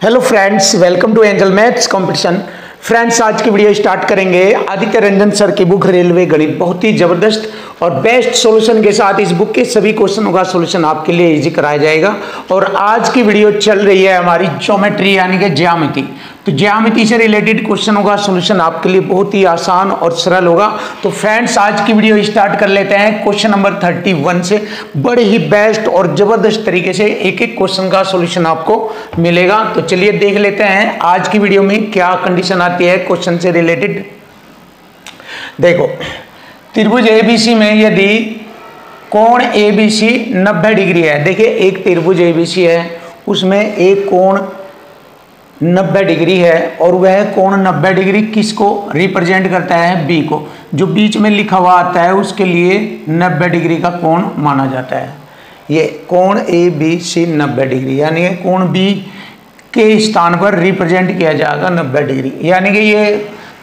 Hello friends, welcome to angel maths competition. Friends, आज की video start करेंगे Aditya Ranjan sir की बुक रेलवे गणित। बहुत ही जबरदस्त और बेस्ट सॉल्यूशन के साथ इस बुक के सभी क्वेश्चनों का सॉल्यूशन आपके लिए इजी कराया जाएगा। और आज की वीडियो चल रही है हमारी ज्योमेट्री यानी कि ज्यामिति। तो ज्यामिति से रिलेटेड क्वेश्चनों का सॉल्यूशन आपके लिए बहुत ही आसान और सरल होगा। तो फ्रेंड्स, आज की वीडियो स्टार्ट कर लेते हैं क्वेश्चन नंबर 31 से। बड़े ही बेस्ट और जबरदस्त तरीके से एक एक क्वेश्चन का सॉल्यूशन आपको मिलेगा। तो चलिए देख लेते हैं आज की वीडियो में क्या कंडीशन आती है क्वेश्चन से रिलेटेड। देखो, त्रिभुज एबीसी में यदि कोण एबीसी 90 डिग्री है। देखिए, एक त्रिभुज एबीसी है, उसमें एक कोण 90 डिग्री है और वह कोण 90 डिग्री किसको रिप्रेजेंट करता है? बी को। जो बीच में लिखा हुआ आता है उसके लिए 90 डिग्री का कोण माना जाता है। ये कोण ए बी सी 90 डिग्री, यानी कोण बी के स्थान पर रिप्रेजेंट किया जाएगा 90 डिग्री। यानी कि ये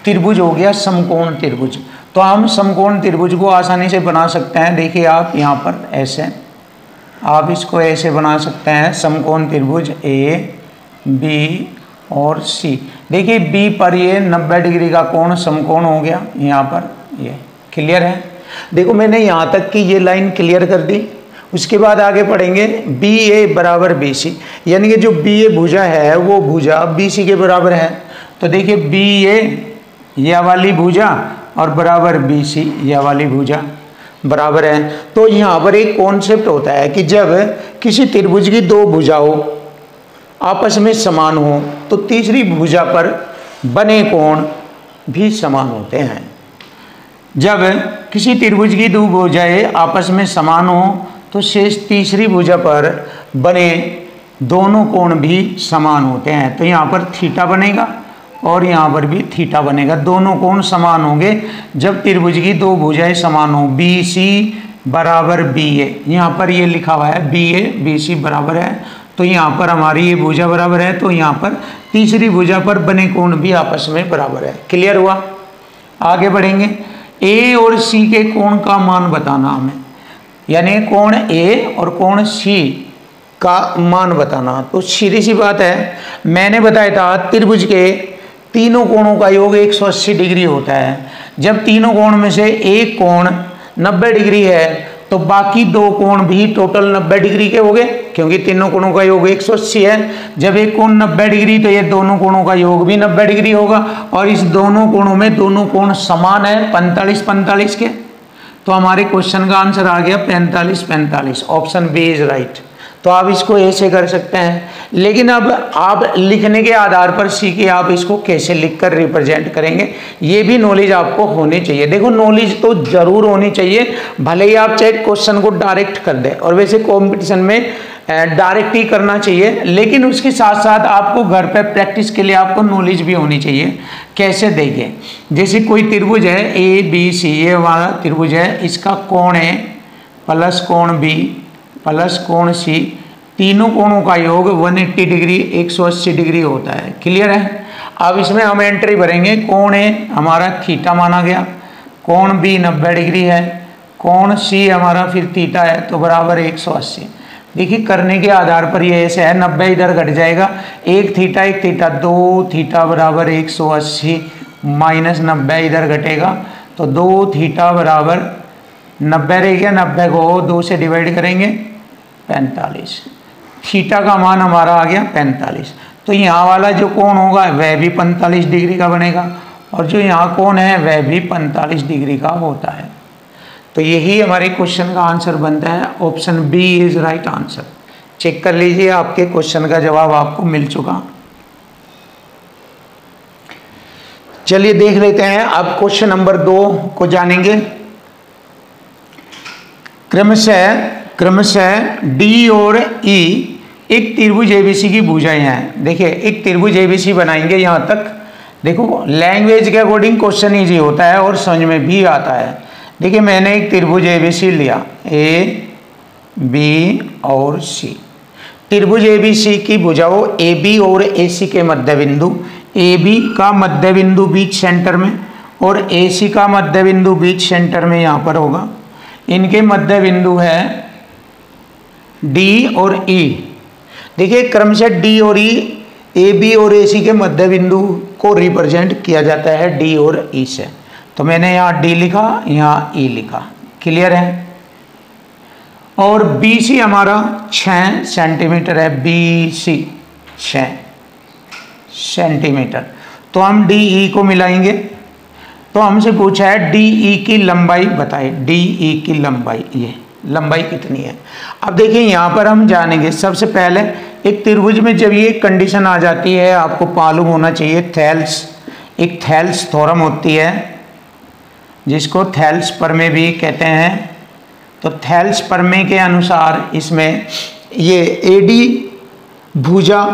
त्रिभुज हो गया समकोण त्रिभुज। तो हम समकोण त्रिभुज को आसानी से बना सकते हैं। देखिए, आप यहाँ पर ऐसे, आप इसको ऐसे बना सकते हैं, समकोण त्रिभुज ए बी और सी। देखिए, बी पर ये 90 डिग्री का कोण समकोण हो गया। यहाँ पर ये क्लियर है। देखो, मैंने यहाँ तक की ये लाइन क्लियर कर दी। उसके बाद आगे पढ़ेंगे बी ए बराबर बी सी, यानी कि जो बी ए भुजा है वो भुजा बी सी के बराबर है। तो देखिए, बी ए यह वाली भुजा और बराबर बी सी यह वाली भुजा बराबर है। तो यहाँ पर एक कॉन्सेप्ट होता है कि जब किसी त्रिभुज की दो भुजाओं आपस में समान हो तो तीसरी भुजा पर बने कोण भी समान होते हैं। जब किसी त्रिभुज की दो भुजाएं आपस में समान हो तो शेष तीसरी भुजा पर बने दोनों कोण भी समान होते हैं। तो यहाँ पर थीटा बनेगा और यहाँ पर भी थीटा बनेगा। दोनों कोण समान होंगे जब त्रिभुज की दो भुजाएं समान हो। बी सी बराबर बी ए, यहाँ पर ये लिखा हुआ है बी ए बी सी बराबर है। तो यहाँ पर हमारी ये भुजा बराबर है, तो यहाँ पर तीसरी भुजा पर बने कोण भी आपस में बराबर है। क्लियर हुआ? आगे बढ़ेंगे। ए और सी के कोण का मान बताना हमें, यानी कोण ए और कोण सी का मान बताना। तो सीधी सी बात है, मैंने बताया था त्रिभुज के तीनों कोणों का योग 180 डिग्री होता है। जब तीनों कोण में से एक कोण 90 डिग्री है तो बाकी दो कोण भी टोटल 90 डिग्री के हो गए, क्योंकि तीनों कोणों का योग 180 है। जब एक कोण 90 डिग्री तो ये दोनों कोणों का योग भी 90 डिग्री होगा। और इस दोनों कोणों में दोनों कोण समान है 45-45 के। तो हमारे क्वेश्चन का आंसर आ गया 45-45। Option B is right. तो आप इसको ऐसे कर सकते हैं, लेकिन अब आप लिखने के आधार पर सीखिए आप इसको कैसे लिखकर रिप्रेजेंट करेंगे, ये भी नॉलेज आपको होनी चाहिए। देखो, नॉलेज तो जरूर होनी चाहिए, भले ही आप चाहे क्वेश्चन को डायरेक्ट कर दें, और वैसे कंपटीशन में डायरेक्ट ही करना चाहिए, लेकिन उसके साथ साथ आपको घर पे प्रैक्टिस के लिए आपको नॉलेज भी होनी चाहिए। कैसे? देखिए, जैसे कोई त्रिभुज है ए बी सी, ये वाला त्रिभुज है, इसका कोण ए प्लस कोण बी प्लस कोण सी, तीनों कोणों का योग 180 डिग्री 180 डिग्री होता है। क्लियर है? अब इसमें हम एंट्री भरेंगे। कोण ए हमारा थीटा माना गया, कोण बी 90 डिग्री है, कोण सी हमारा फिर थीटा है, तो बराबर 180। देखिए, करने के आधार पर ये ऐसे है, 90 इधर घट जाएगा, एक थीटा 2 थीटा बराबर 180 माइनस 90 इधर घटेगा, तो 2 थीटा बराबर 90 रह गया। 90 को 2 से डिवाइड करेंगे 45। थीटा का मान हमारा आ गया 45। तो यहाँ वाला जो कोण होगा वह भी 45 डिग्री का बनेगा, और जो यहाँ कोण है वह भी 45 डिग्री का होता है। तो यही हमारे क्वेश्चन का आंसर बनता है। Option B is right answer. Check कर लीजिए, आपके क्वेश्चन का जवाब आपको मिल चुका। चलिए देख लेते हैं, अब क्वेश्चन नंबर 2 को जानेंगे। क्रमशः डी और ई एक त्रिभुज एबीसी की भुजाएं हैं। देखिए, एक त्रिभुज एबीसी बनाएंगे यहाँ तक। देखो, लैंग्वेज के अकॉर्डिंग क्वेश्चन इजी होता है और समझ में भी आता है। देखिए, मैंने एक त्रिभुज एबीसी लिया, ए बी और सी। त्रिभुज एबीसी की भुजाओं ए बी और ए सी के मध्य बिंदु, ए बी का मध्य बिंदु बीच सेंटर में और ए सी का मध्य बिंदु बीच सेंटर में यहाँ पर होगा। इनके मध्य बिंदु है डी और ई। देखिए, क्रमशः डी और ई ए बी और ए सी के मध्य बिंदु को रिप्रेजेंट किया जाता है डी और ई से। तो मैंने यहाँ डी लिखा, यहाँ ई लिखा, क्लियर है। और बी सी हमारा 6 सेंटीमीटर है, बी सी 6 सेंटीमीटर। तो हम डी ई को मिलाएंगे। तो हमसे पूछा है डी ई की लंबाई बताए, डी ई की लंबाई, ये लंबाई कितनी है। अब देखिए यहाँ पर हम जानेंगे। सबसे पहले एक त्रिभुज में जब ये कंडीशन आ जाती है, आपको मालूम होना चाहिए थेल्स, एक थेल्स थ्योरम होती है जिसको थेल्स प्रमेय भी कहते हैं। तो थेल्स प्रमेय के अनुसार इसमें ये ए डी भुजा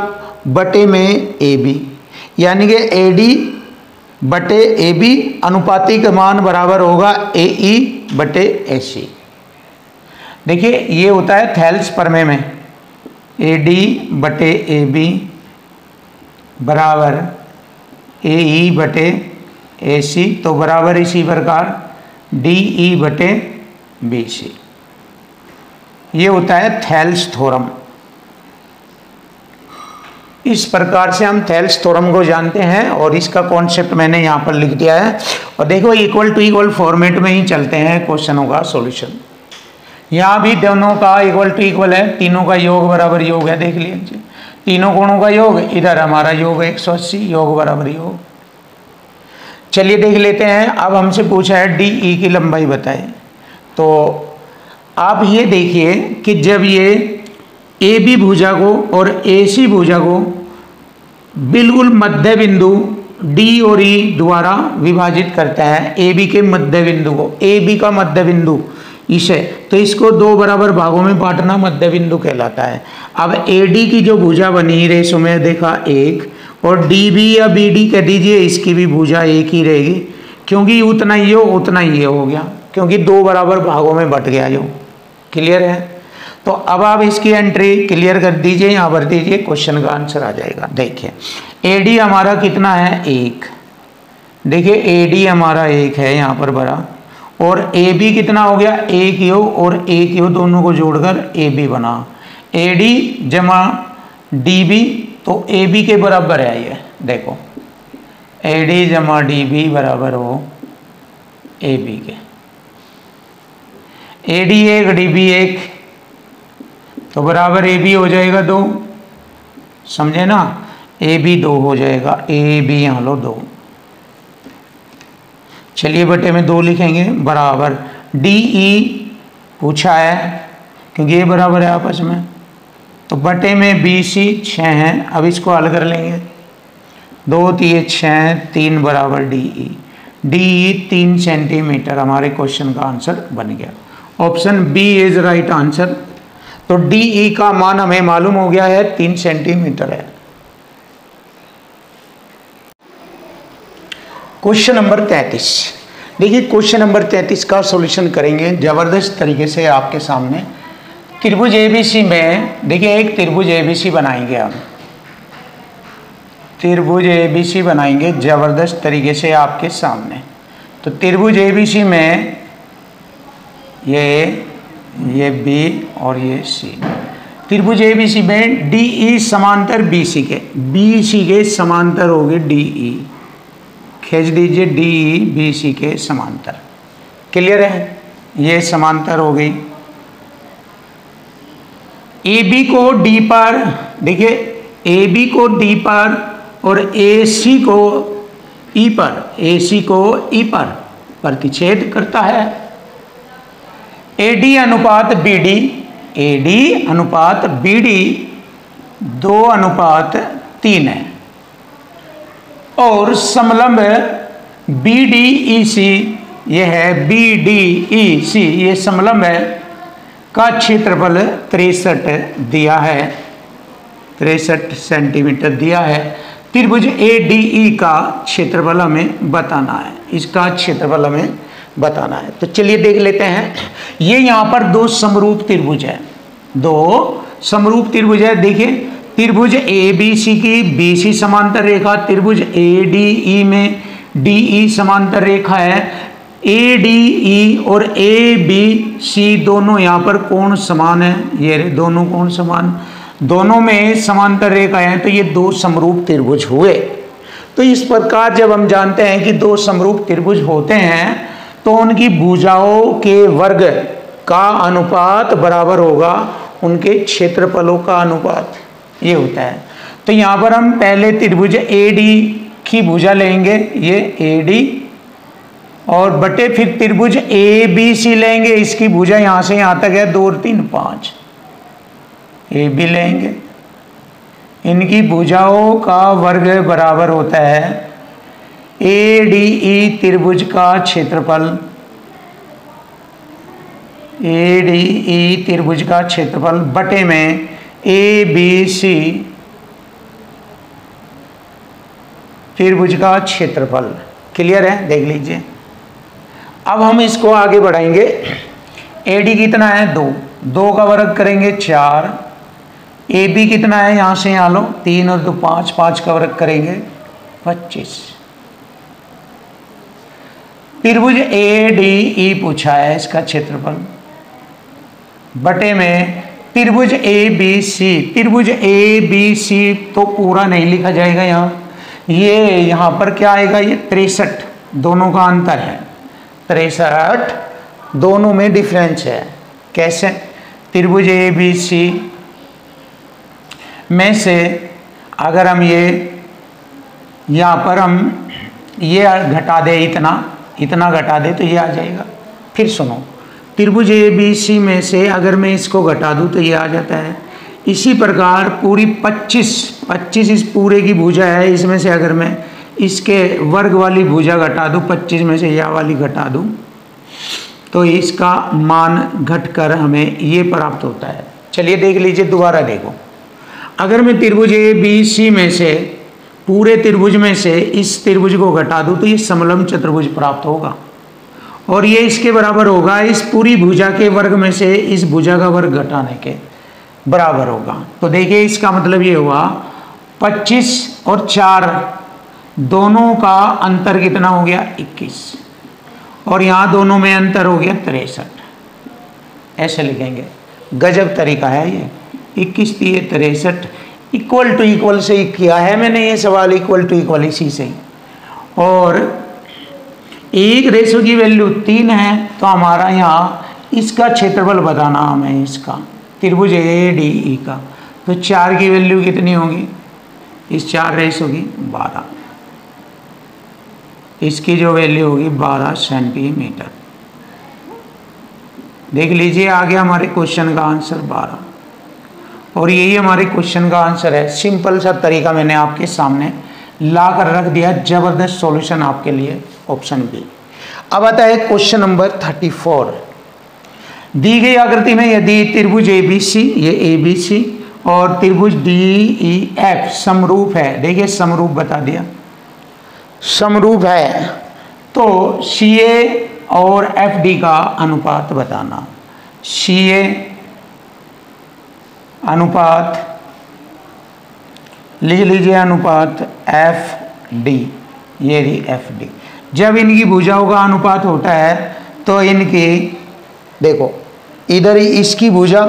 बटे में ए बी, यानी कि ए डी बटे ए बी अनुपातिक मान बराबर होगा ए ई बटे ए सी। देखिए ये होता है थेल्स प्रमेय में, ए डी बटे ए बी बराबर ए ई बटे ए सी, तो बराबर इसी प्रकार डी ई बटे बी सी। ये होता है थेल्स थ्योरम। इस प्रकार से हम थेल्स थ्योरम को जानते हैं और इसका कॉन्सेप्ट मैंने यहाँ पर लिख दिया है। और देखो इक्वल टू इक्वल फॉर्मेट में ही चलते हैं क्वेश्चनों का सॉल्यूशन। यहाँ भी दोनों का इक्वल टू इक्वल है, तीनों का योग बराबर योग है, देख लीजिए तीनों कोणों का योग, इधर हमारा योग 180, योग बराबर योग। चलिए देख लेते हैं। अब हमसे पूछा है डी ई की लंबाई बताएं। तो आप ये देखिए कि जब ये ए बी भुजा को और ए सी भुजा को बिल्कुल मध्य बिंदु डी और ई द्वारा विभाजित करता है, ए बी के मध्य बिंदु को, ए बी का मध्य बिंदु इसे, तो इसको दो बराबर भागों में बांटना मध्य बिंदु कहलाता है। अब ए डी की जो भुजा बनी रेशो में देखा एक, और डी बी या बी डी कह दीजिए, इसकी भी भुजा एक ही रहेगी, क्योंकि उतना ही हो उतना ही हो गया, क्योंकि दो बराबर भागों में बट गया जो, क्लियर है। तो अब आप इसकी एंट्री क्लियर कर दीजिए, यहाँ भर दीजिए, क्वेश्चन का आंसर आ जाएगा। देखिए ए डी हमारा कितना है, एक, देखिए ए डी हमारा एक है यहाँ पर भरा, और ए बी कितना हो गया, एक यो और एक यो दोनों को जोड़कर ए बी बना, ए डी जमा डी बी, तो ए बी के बराबर है ये, देखो ए डी जमा डी बी बराबर हो ए बी के, ए डी एक डी बी एक, तो बराबर ए बी हो जाएगा 2, समझे ना, ए बी 2 हो जाएगा, ए बी यहाँ लो 2। चलिए बटे में 2 लिखेंगे, बराबर डी ई पूछा है क्योंकि ये बराबर है आपस में, तो बटे में बी सी 6 है। अब इसको हल कर लेंगे, 2 3 6, 3 बराबर D E, D E 3 centimetre हमारे क्वेश्चन का आंसर बन गया। Option B is right answer. तो डी ई का मान हमें मालूम हो गया है 3 सेंटीमीटर है। क्वेश्चन नंबर 33, देखिए क्वेश्चन नंबर 33 का सॉल्यूशन करेंगे जबरदस्त तरीके से आपके सामने। त्रिभुज एबीसी में देखिए एक त्रिभुज एबीसी बनाएंगे हम, त्रिभुज एबीसी बनाएंगे जबरदस्त तरीके से आपके सामने। तो त्रिभुज एबीसी में ये बी और ये सी, त्रिभुज एबीसी में डी ई समांतर बी सी के समांतर होगी डी ई, खींच दीजिए डी ई बी सी के समांतर, क्लियर है, ये समांतर हो गई। ए बी को डी पर, देखिए ए बी को डी पर और ए सी को ई पर, ए सी को ई पर प्रतिच्छेद करता है। ए डी अनुपात बी डी, ए डी अनुपात बी डी 2:3 है, और समलंब बी डी ई सी, यह है बी डी ई सी, ये समलंब है का क्षेत्रफल 63 दिया है, 63 सेंटीमीटर दिया है। त्रिभुज ए डी ई का क्षेत्रफल हमें बताना है, इसका क्षेत्रफल हमें बताना है। तो चलिए देख लेते हैं। ये यहाँ पर 2 समरूप त्रिभुज है, 2 समरूप त्रिभुज है। देखिए त्रिभुज ए बी सी की बी सी समांतर रेखा, त्रिभुज ए डी ई में डी ई समांतर रेखा है, ए डी ई और ए बी सी दोनों यहाँ पर कोण समान है, ये दोनों कोण समान। दोनों में समांतर रेखाएं हैं तो ये दो समरूप त्रिभुज हुए। तो इस प्रकार जब हम जानते हैं कि दो समरूप त्रिभुज होते हैं तो उनकी भुजाओं के वर्ग का अनुपात बराबर होगा उनके क्षेत्रफलों का अनुपात, ये होता है। तो यहाँ पर हम पहले त्रिभुज एडी की भुजा लेंगे, ये एडी, और बटे फिर त्रिभुज ए बी सी लेंगे, इसकी भुजा यहाँ से यहाँ तक है 2 और 3 5, ए बी लेंगे। इनकी भुजाओं का वर्ग बराबर होता है ए डी ई त्रिभुज का क्षेत्रफल, ए डी ई त्रिभुज का क्षेत्रफल बटे में ए बी सी त्रिभुज का क्षेत्रफल। क्लियर है, देख लीजिए। अब हम इसको आगे बढ़ाएंगे। ए डी कितना है 2, 2 का वर्ग करेंगे 4, ए बी कितना है यहाँ से यहाँ लो 3 और 2 5, 5 का वर्ग करेंगे 25। त्रिभुज ए डी ई पूछा है इसका क्षेत्रफल बटे में त्रिभुज ए बी सी, त्रिभुज ए बी सी तो पूरा नहीं लिखा जाएगा यहाँ, ये यहाँ पर क्या आएगा, ये 63, दोनों का अंतर है 63, दोनों में डिफरेंस है। कैसे, त्रिभुज ए बी सी में से अगर हम ये यहाँ पर हम ये घटा दे, इतना घटा दे तो ये आ जाएगा। फिर सुनो, त्रिभुज ए बी सी में से अगर मैं इसको घटा दूँ तो ये आ जाता है। इसी प्रकार पूरी 25 इस पूरे की भुजा है, इसमें से अगर मैं इसके वर्ग वाली भुजा घटा दूँ, 25 में से यह वाली घटा दूँ तो इसका मान घटकर हमें ये प्राप्त होता है। चलिए देख लीजिए, दोबारा देखो। अगर मैं त्रिभुज ए बी सी में से पूरे त्रिभुज में से इस त्रिभुज को घटा दूँ तो ये समलंब चतुर्भुज प्राप्त होगा और ये इसके बराबर होगा इस पूरी भुजा के वर्ग में से इस भुजा का वर्ग घटाने के बराबर होगा। तो देखिए इसका मतलब ये हुआ 25 और 4 दोनों का अंतर कितना हो गया 21 और यहाँ दोनों में अंतर हो गया 63, ऐसे लिखेंगे। गजब तरीका है ये, 21 3 63, इक्वल टू इक्वल से ही किया है मैंने ये सवाल, इक्वल टू इक्वल इसी से ही। और एक रेशो की वैल्यू 3 है तो हमारा यहाँ इसका क्षेत्रफल बताना हमें, इसका त्रिभुज ए डी ई का। तो 4 की वैल्यू कितनी होगी, इस 4 रेशो की 12, इसकी जो वैल्यू होगी 12 सेंटीमीटर। देख लीजिए आ गया हमारे क्वेश्चन का आंसर 12 और यही हमारे क्वेश्चन का आंसर है। सिंपल सा तरीका मैंने आपके सामने ला कर रख दिया, जबरदस्त सॉल्यूशन आपके लिए, ऑप्शन बी। अब आता है क्वेश्चन नंबर 34। दी गई आकृति में यदि त्रिभुज ए बी सी, ये ए बी सी और त्रिभुज डी ई एफ समरूप है, देखिए समरूप बता दिया, समरूप है तो सी ए और एफ डी का अनुपात बताना। सी ए अनुपात लिख लीजिए, अनुपात एफ डी, ये रही एफ डी। जब इनकी भुजाओं का अनुपात होता है तो इनकी देखो इधर इसकी भुजा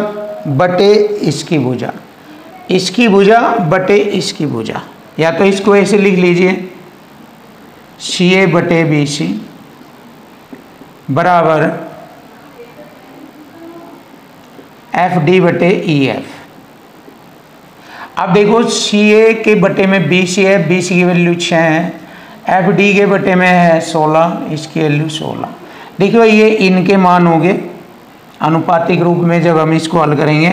बटे इसकी भुजा, इसकी भुजा बटे इसकी भुजा, या तो इसको ऐसे लिख लीजिए सी ए बटे बी सी बराबर एफ डी बटे ई एफ। अब देखो सी ए के बटे में बी सी है, बी सी की वैल्यू 6 है, एफ डी के बटे में है 16, इसकी वैल्यू 16। देखिए ये इनके मान होंगे अनुपातिक रूप में। जब हम इसको हल करेंगे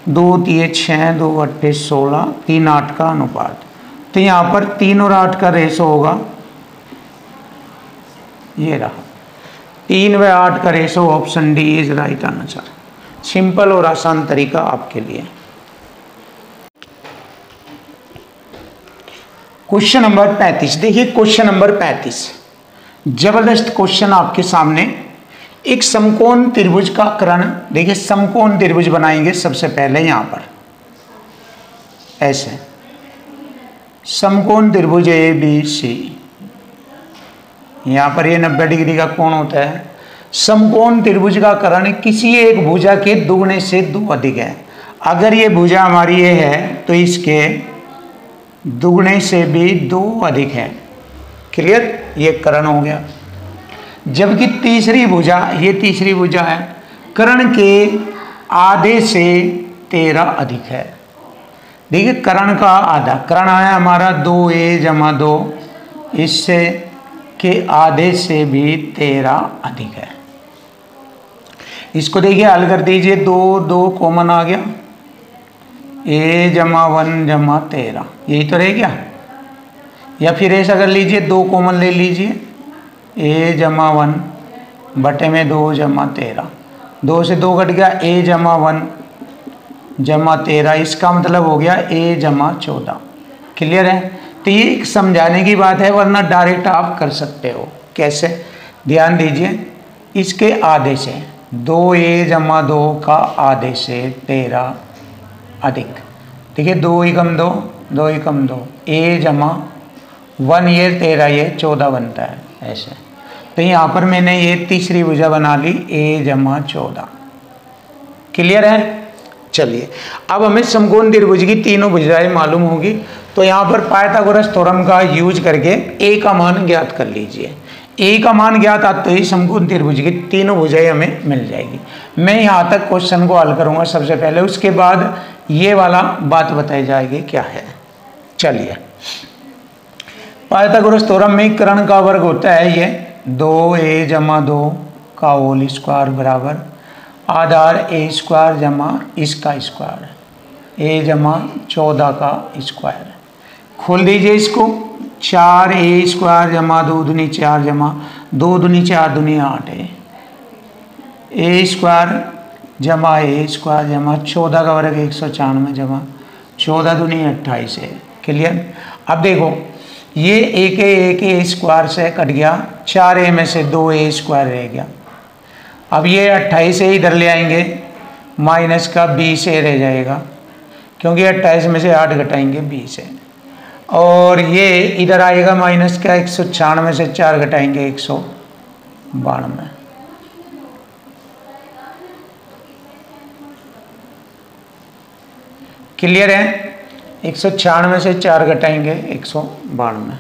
2 3 6 2 8 16 3 8 का अनुपात, तो यहाँ पर 3 और 8 का रेशो होगा, ये रहा 3 व 8 का ratio. Option D is right answer. Simple और आसान तरीका आपके लिए। क्वेश्चन नंबर 35, देखिए क्वेश्चन नंबर 35 जबरदस्त क्वेश्चन आपके सामने। एक समकोण त्रिभुज का कर्ण, देखिए समकोण त्रिभुज बनाएंगे सबसे पहले यहाँ पर ऐसे, समकोण त्रिभुज ए बी सी, यहाँ पर ये 90 डिग्री का कोण होता है। समकोण त्रिभुज का कर्ण किसी एक भुजा के दुगने से 2 अधिक है। अगर ये भुजा हमारी ये है तो इसके दुगने से भी 2 अधिक है। क्लियर, ये कर्ण हो गया। जबकि तीसरी भुजा, ये तीसरी भुजा है, कर्ण के आधे से 13 अधिक है। देखिए कर्ण का आधा, कर्ण आया हमारा 2a जमा 2, इससे के आधे से भी 13 अधिक है। इसको देखिए हल कर दीजिए, 2 कॉमन आ गया, a जमा 1 जमा 13, यही तो रह गया। या फिर ऐसा कर लीजिए, 2 कॉमन ले लीजिए, a जमा 1 बटे में 2 जमा 13, 2 से 2 कट गया, a जमा 1 जमा 13, इसका मतलब हो गया a जमा 14। क्लियर है। तो ये एक समझाने की बात है, वरना डायरेक्ट आप कर सकते हो। कैसे, ध्यान दीजिए, इसके आधे से 2a जमा 2 का आधे से 13 अधिक। देखिए 2 एकम 2, 2 एकम 2, a जमा 1, ये 13, ये 14 बनता है ऐसे। तो यहाँ पर मैंने ये तीसरी भुजा बना ली, a जमा 14। क्लियर है। चलिए अब हमें समकोण त्रिभुज की तीनों भुजाएं मालूम होगी, तो यहाँ पर पाइथागोरस थ्योरम का यूज करके a का मान ज्ञात कर लीजिए। a का मान ज्ञात आता ही समकोण त्रिभुज की तीनों भुजाएं हमें मिल जाएगी। मैं यहाँ तक क्वेश्चन को हल करूँगा सबसे पहले, उसके बाद ये वाला बात बताई जाएगी क्या है। चलिए, पाइथागोरस थ्योरम में कर्ण का वर्ग होता है ये 2a जमा 2 का होल स्क्वायर बराबर आधार a स्क्वायर जमा इसका स्क्वायर, a जमा 14 का स्क्वायर। खोल दीजिए इसको, 4a स्क्वायर जमा 2 दूनी 4 जमा 2 दूनी 4 दूनी 8 है, a स्क्वायर जमा a स्क्वायर जमा 14 का वर्ग 194 जमा 14 दूनी 28 है। क्लियर। अब देखो ये एक a स्क्वायर से कट गया, 4a में से 2a स्क्वायर रह गया। अब ये 28 से इधर ले आएंगे, माइनस का 20 रह जाएगा, क्योंकि 28 में से 8 घटाएंगे 20 है। और ये इधर आएगा माइनस का 196 में से 4 घटाएंगे 192। क्लियर है। 196 में से 4 घटाएंगे 192।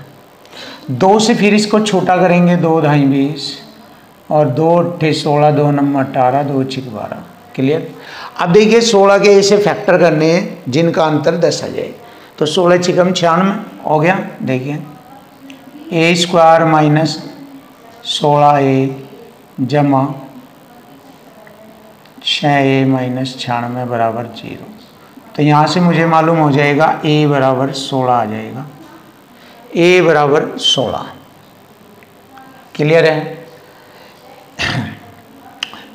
2 से फिर इसको छोटा करेंगे, 2 ढाई 20 और 2 अट्ठे 16, 2 नंबर 18, 2 छिक 12। क्लियर। अब देखिए 16 के ऐसे फैक्टर करने हैं जिनका अंतर 10 आ जाए, तो 16 छिकम 96 हो गया। देखिए a स्क्वायर माइनस 16a जमा 6a माइनस 96 बराबर 0। तो यहाँ से मुझे मालूम हो जाएगा a बराबर 16 आ जाएगा, a बराबर 16। क्लियर है।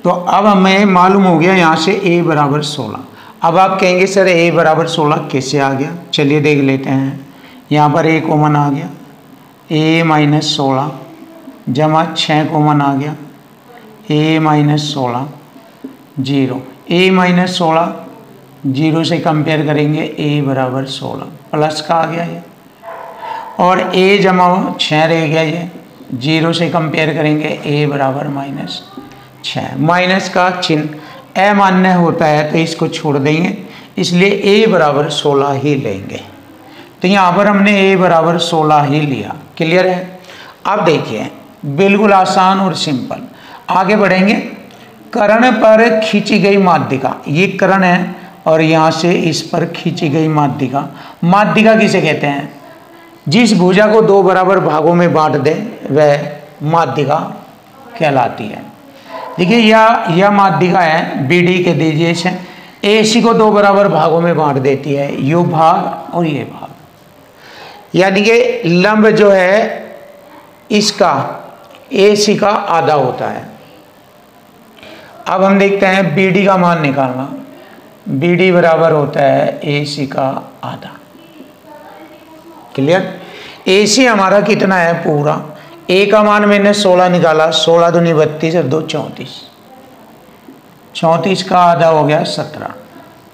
तो अब हमें मालूम हो गया यहाँ से a बराबर 16। अब आप कहेंगे सर a बराबर 16 कैसे आ गया, चलिए देख लेते हैं। यहाँ पर a कॉमन आ गया, a माइनस 16 जमा 6 कॉमन आ गया, a माइनस 16 0, a माइनस 16 0 से कंपेयर करेंगे a बराबर 16 प्लस का आ गया ये, और a जमा 6 रह गया ये, 0 से कंपेयर करेंगे a बराबर माइनस 6। माइनस का चिन्ह अमान्य होता है तो इसको छोड़ देंगे, इसलिए a बराबर 16 ही लेंगे। तो यहाँ पर हमने a बराबर 16 ही लिया। क्लियर है। अब देखिए बिल्कुल आसान और सिंपल, आगे बढ़ेंगे। कर्ण पर खींची गई माध्यिका, ये कर्ण है और यहाँ से इस पर खींची गई माध्यिका। माध्यिका किसे कहते हैं, जिस भुजा को 2 बराबर भागों में बांट दे वह माध्यिका कहलाती है। देखिए यह माध्यिका है, BD के दीजिए इसे, AC को 2 बराबर भागों में बांट देती है, यो भाग और ये भाग। यानी कि लंब जो है इसका AC का आधा होता है। अब हम देखते हैं BD का मान निकालना। BD बराबर होता है AC का आधा। क्लियर। AC हमारा कितना है पूरा, A का मान मैंने 16 निकाला, 16 दूनी 32 और 2 34, 34 का आधा हो गया 17।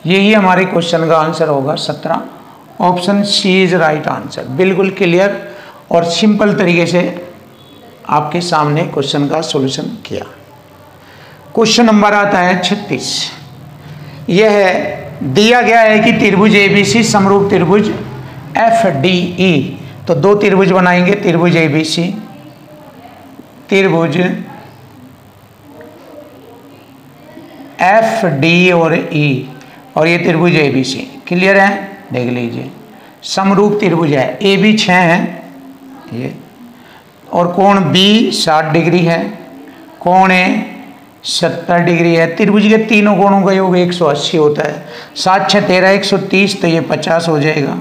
यही हमारे क्वेश्चन का आंसर होगा 17। Option C is right answer. बिल्कुल क्लियर और सिंपल तरीके से आपके सामने क्वेश्चन का सॉल्यूशन किया। क्वेश्चन नंबर आता है 36। यह है दिया गया है कि त्रिभुज एबीसी समरूप त्रिभुज एफ डी ई, तो दो त्रिभुज बनाएंगे, त्रिभुज एबीसी, त्रिभुज एफ डी और ई, और ये त्रिभुज एबीसी। क्लियर है? देख लीजिए, समरूप त्रिभुज है, ए बी 6 है ये, और कोण बी 60 डिग्री है, कोण ए 70 डिग्री है। त्रिभुज के तीनों कोणों का योग 180 होता है, 7 6 13 130, तो ये 50 हो जाएगा।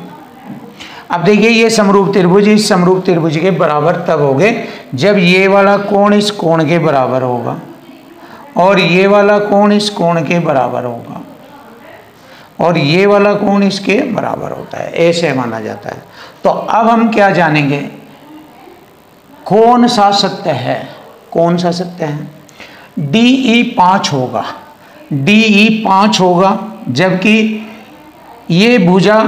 अब देखिए ये समरूप त्रिभुज इस समरूप त्रिभुज के बराबर तब होंगे जब ये वाला कोण इस कोण के बराबर होगा और ये वाला कोण इस कोण के बराबर होगा और ये वाला कोण इसके बराबर होता है, ऐसे माना जाता है। तो अब हम क्या जानेंगे, कौन सा सत्य है, कौन सा सत्य है? DE 5 होगा, DE 5 होगा, जबकि ये भुजा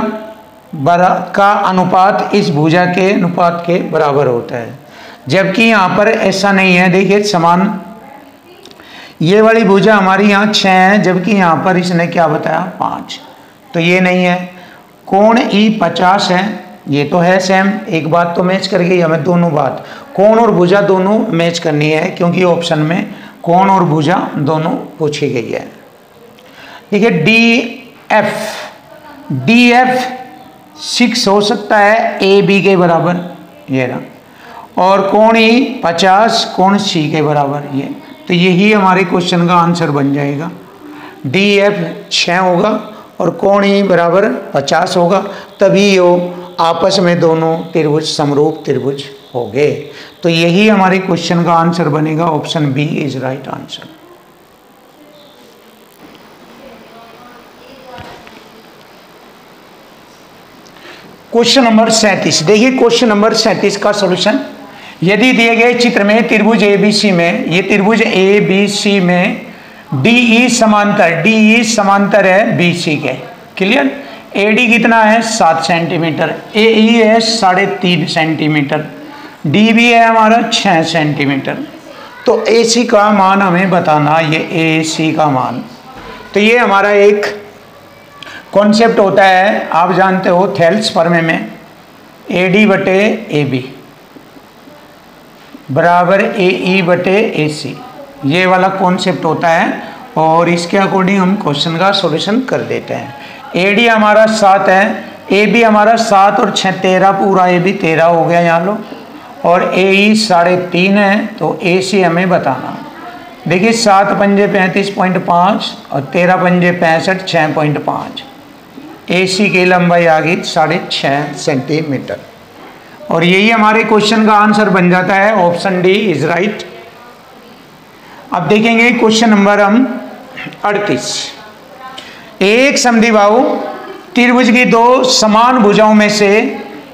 का अनुपात इस भुजा के अनुपात के बराबर होता है, जबकि यहाँ पर ऐसा नहीं है। देखिए समान, ये वाली भुजा हमारी यहाँ 6 है, जबकि यहाँ पर इसने क्या बताया 5, तो ये नहीं है। कोण E 50 है, ये तो है सेम, एक बात तो मैच कर गई हमें, दोनों बात कोण और भुजा दोनों मैच करनी है, क्योंकि ऑप्शन में कोण और भुजा दोनों पूछी गई है। देखिए DF 6 हो सकता है AB के बराबर, ये रहा, और कोण E 50 कोण C के बराबर, ये, तो यही हमारे क्वेश्चन का आंसर बन जाएगा। DF 6 होगा और कोण E बराबर 50 होगा, तभी यो आपस में दोनों त्रिभुज समरूप त्रिभुज हो गए। तो यही हमारे क्वेश्चन का आंसर बनेगा, option B is right answer. Question number 37, देखिए क्वेश्चन नंबर 37 का सॉल्यूशन। यदि दिए गए चित्र में त्रिभुज एबीसी में, ये त्रिभुज एबीसी में DE समांतर है BC के। क्लियर? AD कितना है 7 सेंटीमीटर, AE है 3.5 सेंटीमीटर, DB है हमारा 6 सेंटीमीटर। तो AC का मान हमें बताना, ये AC का मान, तो ये हमारा एक कॉन्सेप्ट होता है, आप जानते हो थेल्स फॉर्मूले में AD बटे AB बराबर AE बटे AC, ये वाला कॉन्सेप्ट होता है, और इसके अकॉर्डिंग हम क्वेश्चन का सॉल्यूशन कर देते हैं। AD हमारा 7 है, AB हमारा 7 और 6 13, पूरा AB 13 हो गया यहाँ लो, और AE 3.5 है, तो AC हमें बताना। देखिए 7 पंजे 35.5 और 13 पंजे 65, 6.5, AC की लंबाई आ गई 6.5 सेंटीमीटर, और यही हमारे क्वेश्चन का आंसर बन जाता है, ऑप्शन डी इज राइट। अब देखेंगे क्वेश्चन नंबर हम 38। एक समद्विबाहु त्रिभुज की दो समान भुजाओं में से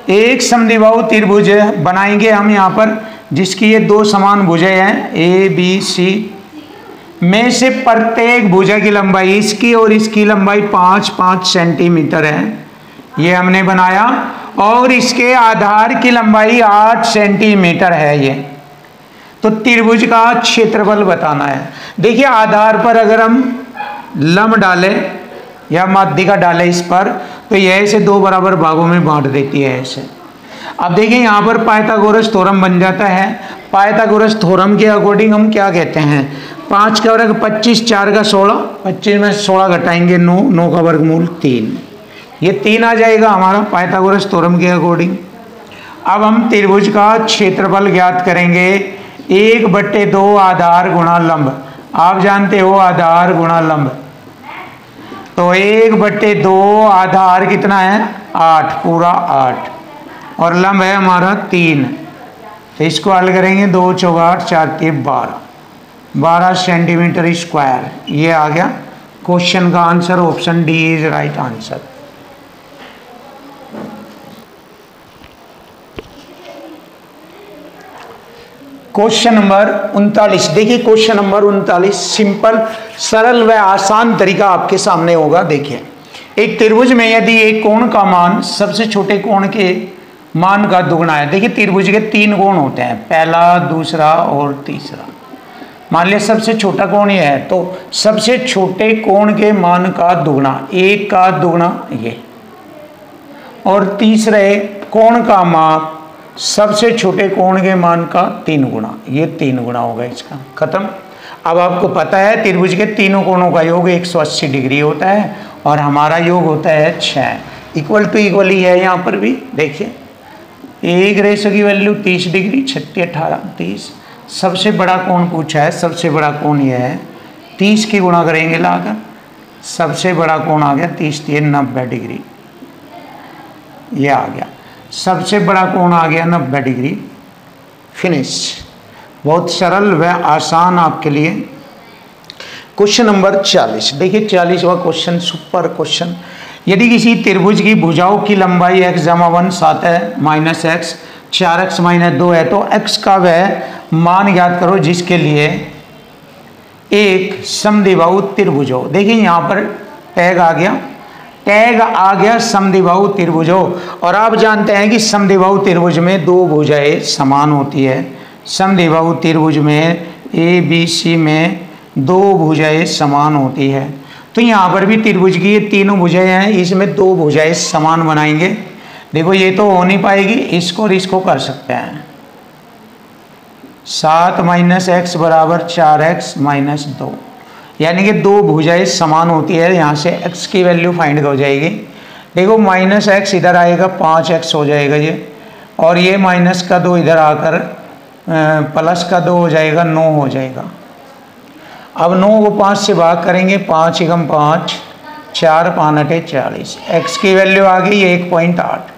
एक समद्विबाहु त्रिभुज बनाएंगे हम यहाँ पर, जिसकी ये दो समान भुजाएं हैं ABC, में से प्रत्येक भुजा की लंबाई, इसकी और इसकी लंबाई 5-5 सेंटीमीटर है, ये हमने बनाया, और इसके आधार की लंबाई 8 सेंटीमीटर है ये। तो त्रिभुज का क्षेत्रफल बताना है। देखिए आधार पर अगर हम लंब डालें या माध्यिका डालें इस पर, तो यह ऐसे दो बराबर भागों में बांट देती है ऐसे। अब देखिए यहाँ पर पाइथागोरस थ्योरम बन जाता है। पाइथागोरस थ्योरम के अकॉर्डिंग हम क्या कहते हैं, 5 का वर्ग 25, 4 का 16, 25 में 16 घटाएंगे 9, 9 का वर्गमूल 3, ये 3 आ जाएगा हमारा पाइथागोरस थ्योरम के अकॉर्डिंग। अब हम त्रिभुज का क्षेत्रफल ज्ञात करेंगे, 1/2 आधार गुणा लंब, आप जानते हो आधार गुणा लंब, तो 1/2 आधार कितना है 8, पूरा 8, और लंब है हमारा 3, तो इसको हल करेंगे 2 × 8 4 × 12 सेंटीमीटर स्क्वायर, ये आ गया क्वेश्चन का answer, option D is right answer. Question number 39, देखिए क्वेश्चन नंबर 39 सिंपल सरल व आसान तरीका आपके सामने होगा। देखिए एक त्रिभुज में यदि एक कोण का मान सबसे छोटे कोण के मान का दुगुना है। देखिए त्रिभुज के 3 कोण होते हैं, पहला, दूसरा और तीसरा। मान लिया सबसे छोटा कोण ये है, तो सबसे छोटे कोण के मान का दुगना, 1 का दुगना ये, और तीसरे कोण का माप सबसे छोटे कोण के मान का 3 गुना, ये 3 गुना होगा इसका। खत्म। अब आपको पता है त्रिभुज के तीनों कोणों का योग 180 डिग्री होता है और हमारा योग होता है 6, इक्वल टू इक्वल ही है यहाँ पर भी। देखिए एक रेशो की वैल्यू 30 डिग्री, 36 18 30। सबसे बड़ा कोण पूछा है, सबसे बड़ा कोण यह है, 30 की गुणा करेंगे लाकर, सबसे बड़ा कोण आ गया 30 3 90 डिग्री, ये आ गया सबसे बड़ा कोण आ गया 90 डिग्री। फिनिश। बहुत सरल व आसान आपके लिए। क्वेश्चन नंबर 40, देखिए 40वां क्वेश्चन, सुपर क्वेश्चन। यदि किसी त्रिभुज की भुजाओं की लंबाई x जमा 1 7 है, माइनस एक्स 4x माइनस 2 है, तो x का वह मान ज्ञात करो जिसके लिए एक समद्विबाहु त्रिभुज हो। देखिए यहाँ पर टैग आ गया, टैग आ गया समद्विबाहु त्रिभुज हो, और आप जानते हैं कि समद्विबाहु त्रिभुज में दो भुजाएं समान होती है। समद्विबाहु त्रिभुज में ABC में दो भुजाएं समान होती है, तो यहाँ पर भी त्रिभुज की ये तीनों भुजाएं हैं, इसमें दो भुजाएं समान बनाएंगे। देखो ये तो हो नहीं पाएगी, इसको और इसको कर सकते हैं। 7 माइनस एक्स बराबर 4x माइनस 2, यानी कि दो भुजाएं समान होती है। यहाँ से x की वैल्यू फाइंड हो जाएगी। देखो माइनस एक्स इधर आएगा 5x हो जाएगा ये, और ये माइनस का 2 इधर आकर प्लस का 2 हो जाएगा, 9 हो जाएगा। अब 9 को 5 से भाग करेंगे, 5 एकम 5, 4 5 8 40। x की वैल्यू आ गई 1.8,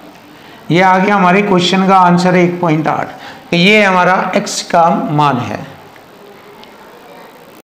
ये आ गया हमारे क्वेश्चन का आंसर 1.8। तो ये हमारा x का मान है।